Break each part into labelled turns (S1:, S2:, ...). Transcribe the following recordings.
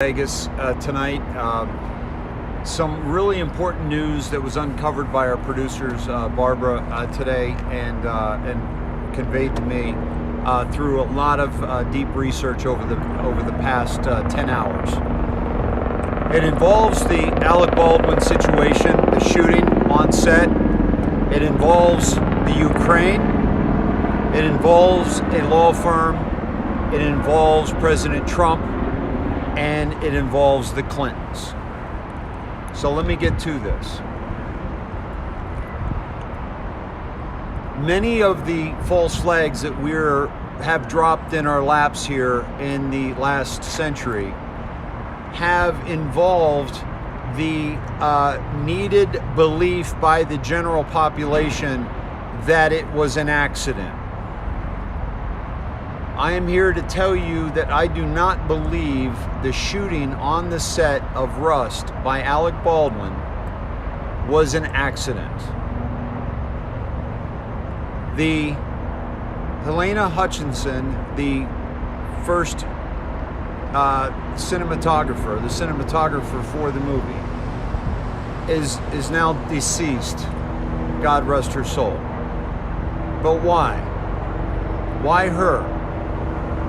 S1: Vegas tonight. Some really important news that was uncovered by our producers, Barbara, today, and conveyed to me through a lot of deep research over the past 10 hours. It involves the Alec Baldwin situation, the shooting on set. It involves the Ukraine. It involves a law firm. It involves President Trump. And it involves the Clintons. So let me get to this. Many of the false flags that we have dropped in our laps here in the last century have involved the needed belief by the general population that it was an accident. I am here to tell you that I do not believe the shooting on the set of Rust by Alec Baldwin was an accident. The Helena Hutchinson, the first cinematographer for the movie, is now deceased. God rest her soul. But why? Why her?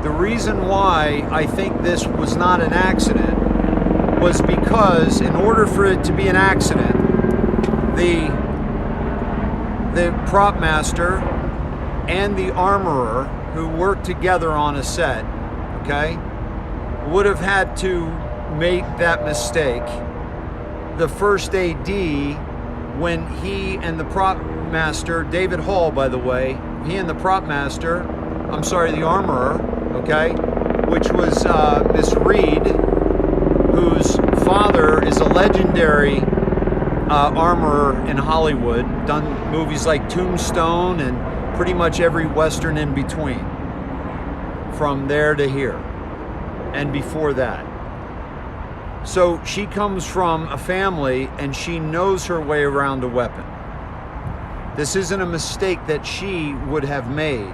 S1: The reason why I think this was not an accident was because in order for it to be an accident, the prop master and the armorer who worked together on a set, okay, would have had to make that mistake. The first AD, when he and the prop master, David Hall, by the way, he and the the armorer, okay, which was Miss Reed, whose father is a legendary armorer in Hollywood, done movies like Tombstone and pretty much every Western in between, from there to here, and before that. So she comes from a family and she knows her way around a weapon. This isn't a mistake that she would have made.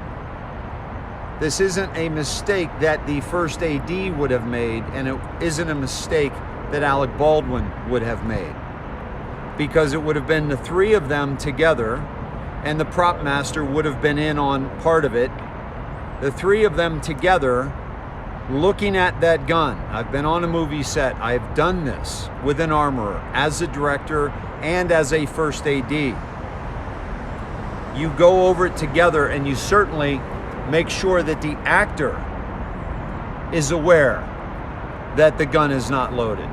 S1: This isn't a mistake that the first AD would have made, and it isn't a mistake that Alec Baldwin would have made, because it would have been the three of them together, and the prop master would have been in on part of it. The three of them together looking at that gun. I've been on a movie set. I've done this with an armorer, as a director and as a first AD. You go over it together, and you certainly make sure that the actor is aware that the gun is not loaded.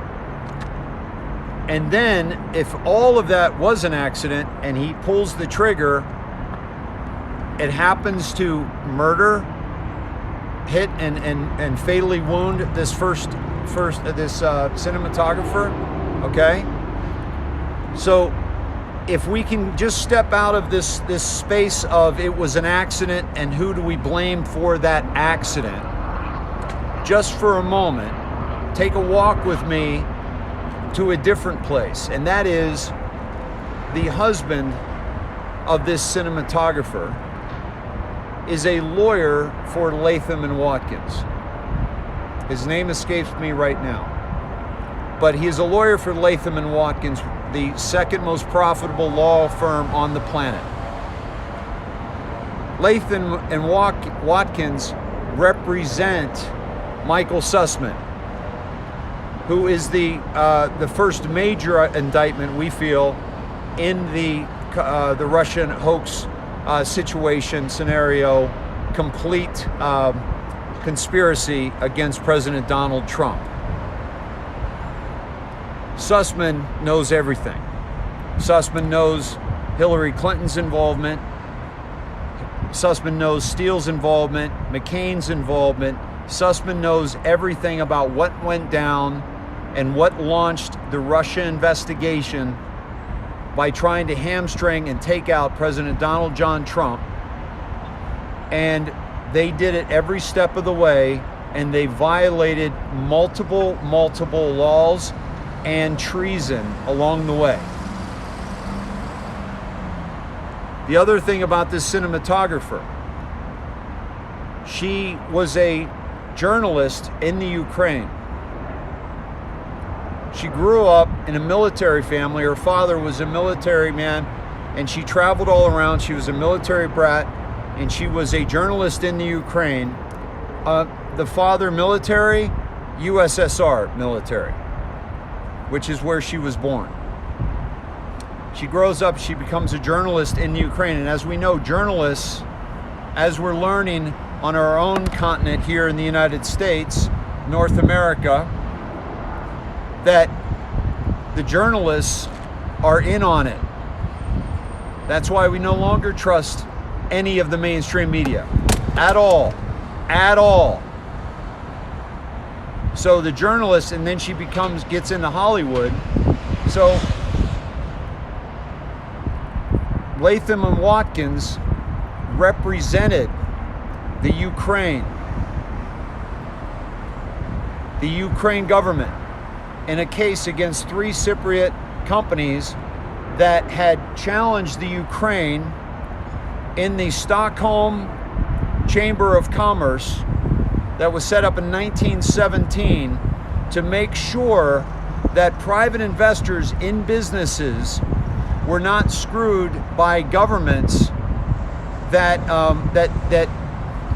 S1: And then, if all of that was an accident and he pulls the trigger, it happens to murder, hit and fatally wound this cinematographer, okay? So if we can just step out of this space of it was an accident and who do we blame for that accident, just for a moment, take a walk with me to a different place, and that is the husband of this cinematographer is a lawyer for Latham and Watkins. His name escapes me right now, but he is a lawyer for Latham and Watkins, the second most profitable law firm on the planet. Latham and Watkins represent Michael Sussman, who is the first major indictment, we feel, in the Russian hoax scenario, complete conspiracy against President Donald Trump. Sussman knows everything. Sussman knows Hillary Clinton's involvement. Sussman knows Steele's involvement, McCain's involvement. Sussman knows everything about what went down and what launched the Russia investigation by trying to hamstring and take out President Donald John Trump. And they did it every step of the way, and they violated multiple laws and treason along the way. The other thing about this cinematographer, she was a journalist in the Ukraine. She grew up in a military family. Her father was a military man, and she traveled all around. She was a military brat, and she was a journalist in the Ukraine. The father, military, USSR military, which is where she was born. She grows up, she becomes a journalist in the Ukraine. And as we know, journalists, as we're learning on our own continent here in the United States, North America, that the journalists are in on it. That's why we no longer trust any of the mainstream media at all. So the journalist, and then she gets into Hollywood. So Latham and Watkins represented the Ukraine government in a case against 3 Cypriot companies that had challenged the Ukraine in the Stockholm Chamber of Commerce that was set up in 1917 to make sure that private investors in businesses were not screwed by governments that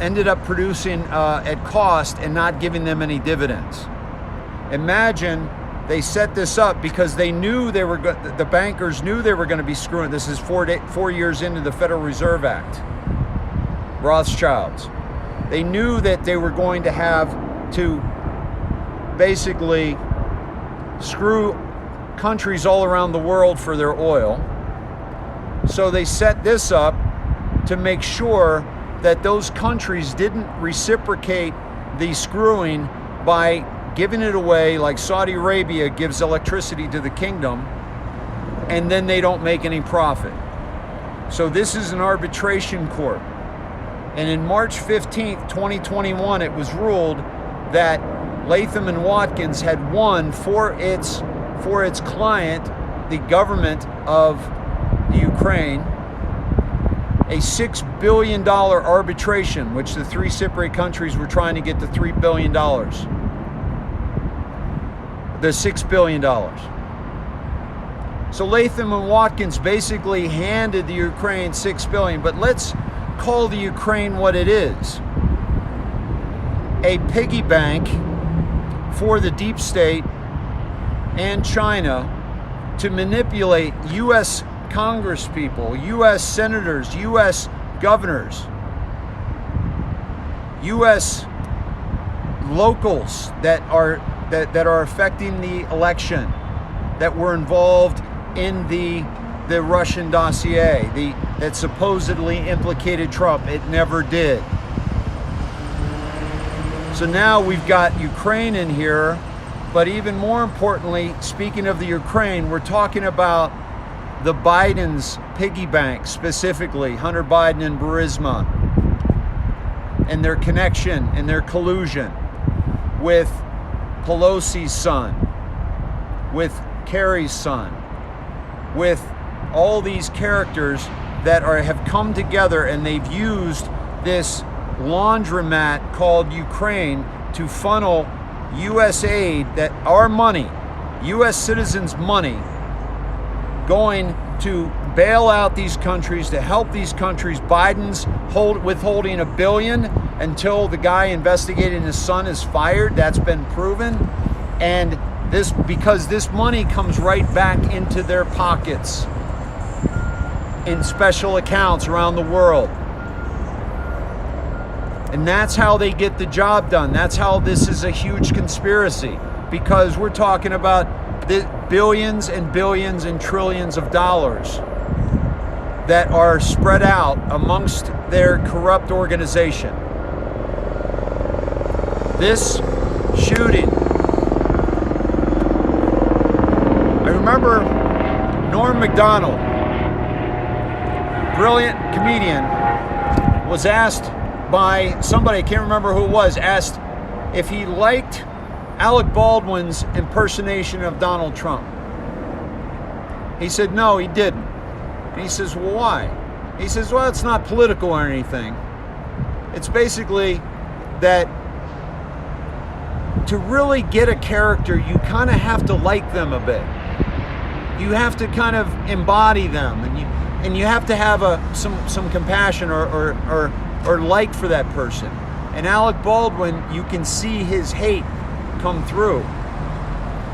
S1: ended up producing at cost and not giving them any dividends. Imagine they set this up because they knew the bankers knew they were going to be screwing. This is 4 years into the Federal Reserve Act. Rothschilds. They knew that they were going to have to basically screw countries all around the world for their oil. So they set this up to make sure that those countries didn't reciprocate the screwing by giving it away, like Saudi Arabia gives electricity to the kingdom, and then they don't make any profit. So this is an arbitration court. And in March 15th, 2021, it was ruled that Latham and Watkins had won for its client, the government of the Ukraine, a $6 billion arbitration, which the 3 Cypriot countries were trying to get the $3 billion. The $6 billion. So Latham and Watkins basically handed the Ukraine $6 billion, but let's call the Ukraine what it is. A piggy bank for the deep state and China to manipulate U.S. congresspeople, U.S. senators, U.S. governors, U.S. locals that are affecting the election, that were involved in the Russian dossier, that supposedly implicated Trump. It never did. So now we've got Ukraine in here, but even more importantly, speaking of the Ukraine, we're talking about the Biden's piggy bank, specifically Hunter Biden and Burisma, and their connection and their collusion with Pelosi's son, with Kerry's son, with all these characters that have come together, and they've used this laundromat called Ukraine to funnel U.S. aid, that our money, U.S. citizens' money, going to bail out these countries, to help these countries. Biden's withholding $1 billion until the guy investigating his son is fired. That's been proven. And this, because this money comes right back into their pockets in special accounts around the world. And that's how they get the job done. That's how this is a huge conspiracy, because we're talking about the billions and billions and trillions of dollars that are spread out amongst their corrupt organization. This shooting, I remember Norm Macdonald, brilliant comedian, was asked by somebody, I can't remember who it was, asked if he liked Alec Baldwin's impersonation of Donald Trump. He said no, he didn't. And he says, well, why? He says, well, it's not political or anything. It's basically that to really get a character, you kind of have to like them a bit. You have to kind of embody them, and you have to have some compassion or like for that person. And Alec Baldwin, you can see his hate come through.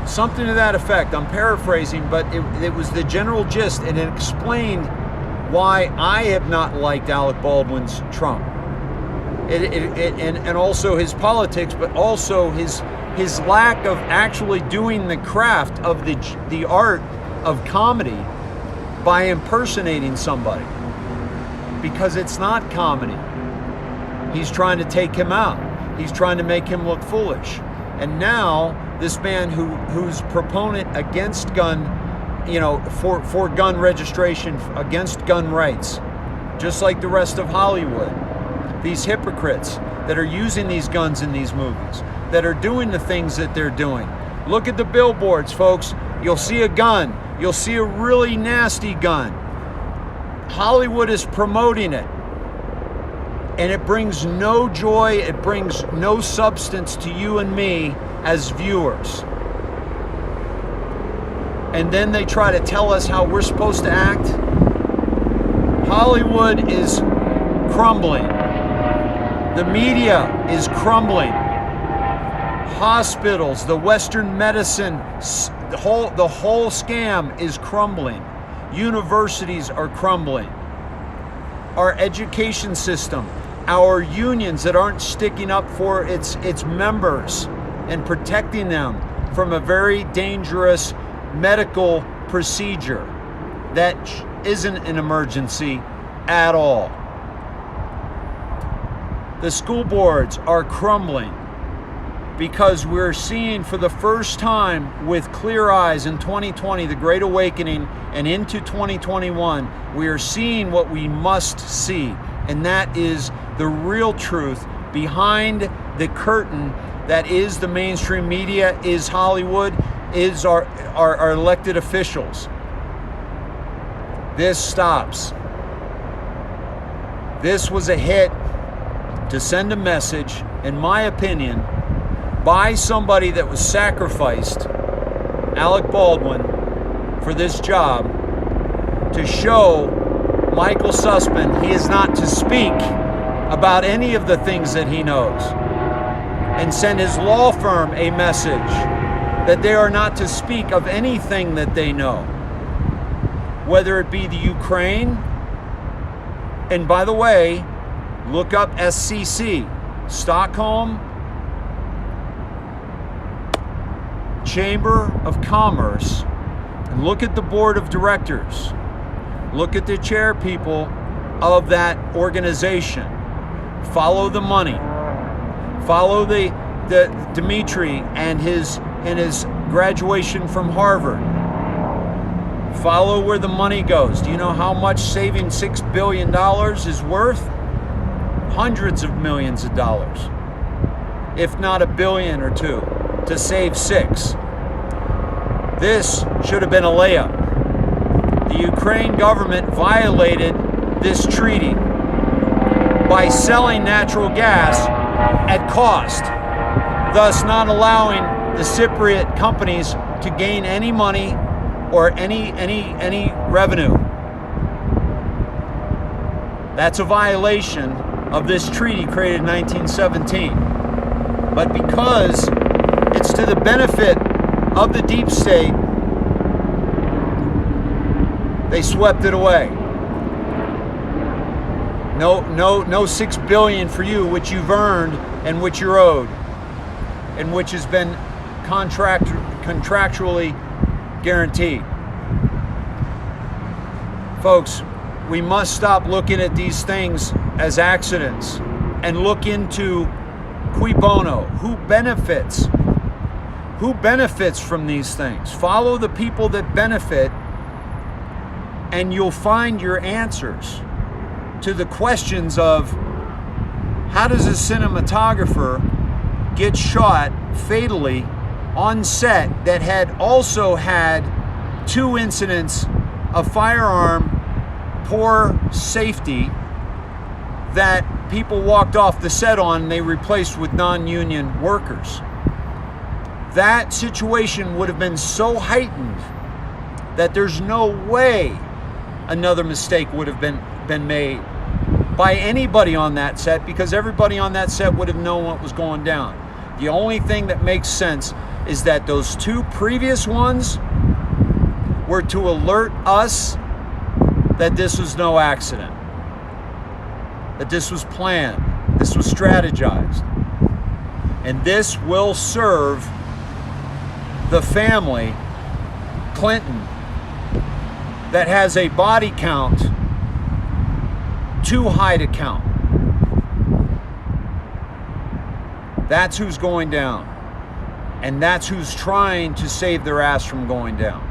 S1: Something to that effect. I'm paraphrasing, but it was the general gist, and it explained why I have not liked Alec Baldwin's Trump. And also his politics, but also his lack of actually doing the craft of the art of comedy by impersonating somebody, because it's not comedy. He's trying to take him out. He's trying to make him look foolish. And now this man who's proponent against gun, for gun registration, against gun rights, just like the rest of Hollywood. These hypocrites that are using these guns in these movies, that are doing the things that they're doing. Look at the billboards, folks. You'll see a gun. You'll see a really nasty gun. Hollywood is promoting it. And it brings no joy, it brings no substance to you and me as viewers. And then they try to tell us how we're supposed to act. Hollywood is crumbling. The media is crumbling. Hospitals, the Western medicine, the whole scam is crumbling. Universities are crumbling. Our education system, our unions that aren't sticking up for its members and protecting them from a very dangerous medical procedure that isn't an emergency at all. The school boards are crumbling because we're seeing for the first time with clear eyes in 2020, the Great Awakening, and into 2021, we are seeing what we must see, and that is the real truth behind the curtain that is the mainstream media, is Hollywood, is our elected officials. This stops. This was a hit to send a message, in my opinion, by somebody that was sacrificed, Alec Baldwin, for this job, to show Michael Sussman he is not to speak about any of the things that he knows, and send his law firm a message that they are not to speak of anything that they know, whether it be the Ukraine. And by the way, look up SCC, Stockholm Chamber of Commerce, and look at the board of directors. Look at the chair people of that organization. Follow the money. Follow the Dmitry and his graduation from Harvard. Follow where the money goes. Do you know how much saving $6 billion is worth? Hundreds of millions of dollars, if not $1 billion or $2 billion, to save $6 billion. This should have been a layup. The Ukraine government violated this treaty by selling natural gas at cost, thus not allowing the Cypriot companies to gain any money or any revenue. That's a violation of this treaty created in 1917. But because it's to the benefit of the deep state, they swept it away. No $6 billion for you, which you've earned and which you're owed, and which has been contractually guaranteed. Folks, we must stop looking at these things as accidents and look into cui bono, who benefits from these things. Follow the people that benefit, and you'll find your answers to the questions of how does a cinematographer get shot fatally on set that had also had 2 incidents of firearm poor safety that people walked off the set on and they replaced with non-union workers. that situation would have been so heightened that there's no way another mistake would have been made by anybody on that set, because everybody on that set would have known what was going down. The only thing that makes sense is that those two previous ones were to alert us that this was no accident, that this was planned, this was strategized. And this will serve the family, Clinton, that has a body count too high to count. That's who's going down. And that's who's trying to save their ass from going down.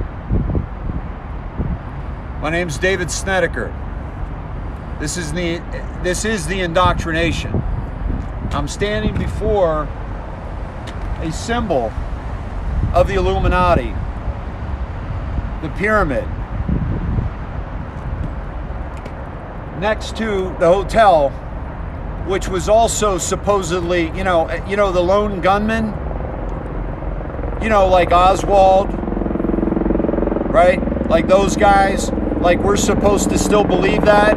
S1: My name's David Snedeker. This is the Indoctrination. I'm standing before a symbol of the Illuminati, the pyramid, next to the hotel, which was also supposedly, you know, the lone gunman, like Oswald, right? Like those guys, like we're supposed to still believe that.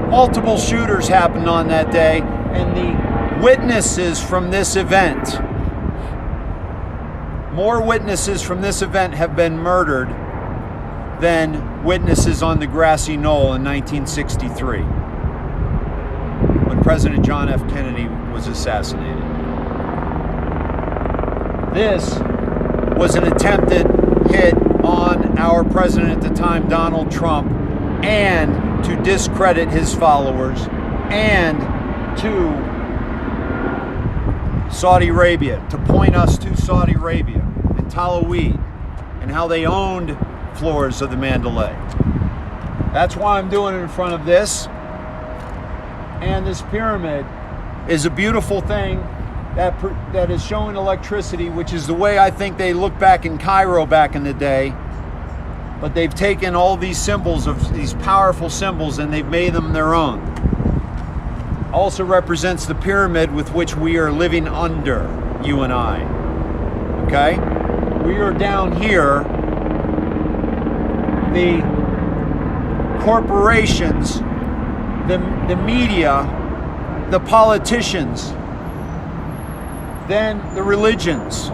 S1: Multiple shooters happened on that day, and the witnesses from this event, more witnesses from this event have been murdered than witnesses on the grassy knoll in 1963 when President John F. Kennedy was assassinated. This was an attempted hit on our president at the time, Donald Trump, and to discredit his followers, and to Saudi Arabia, to point us to Saudi Arabia and Talaweed and how they owned floors of the Mandalay. That's why I'm doing it in front of this. And this pyramid is a beautiful thing that is showing electricity, which is the way I think they look back in Cairo back in the day. But they've taken all these symbols, of these powerful symbols, and they've made them their own. Also represents the pyramid with which we are living under, you and I. Okay? We are down here. The corporations, the media, the politicians, then the religions,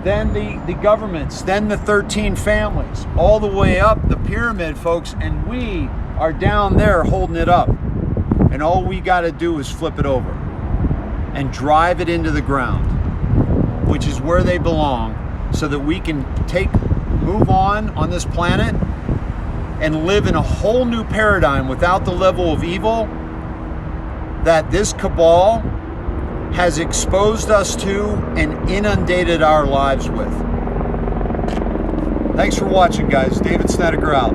S1: then the governments, then the 13 families, all the way up the pyramid, folks, and we are down there holding it up. And all we got to do is flip it over and drive it into the ground, which is where they belong, so that we can move on this planet and live in a whole new paradigm without the level of evil that this cabal has exposed us to and inundated our lives with. Thanks for watching, guys. David Snedeker out.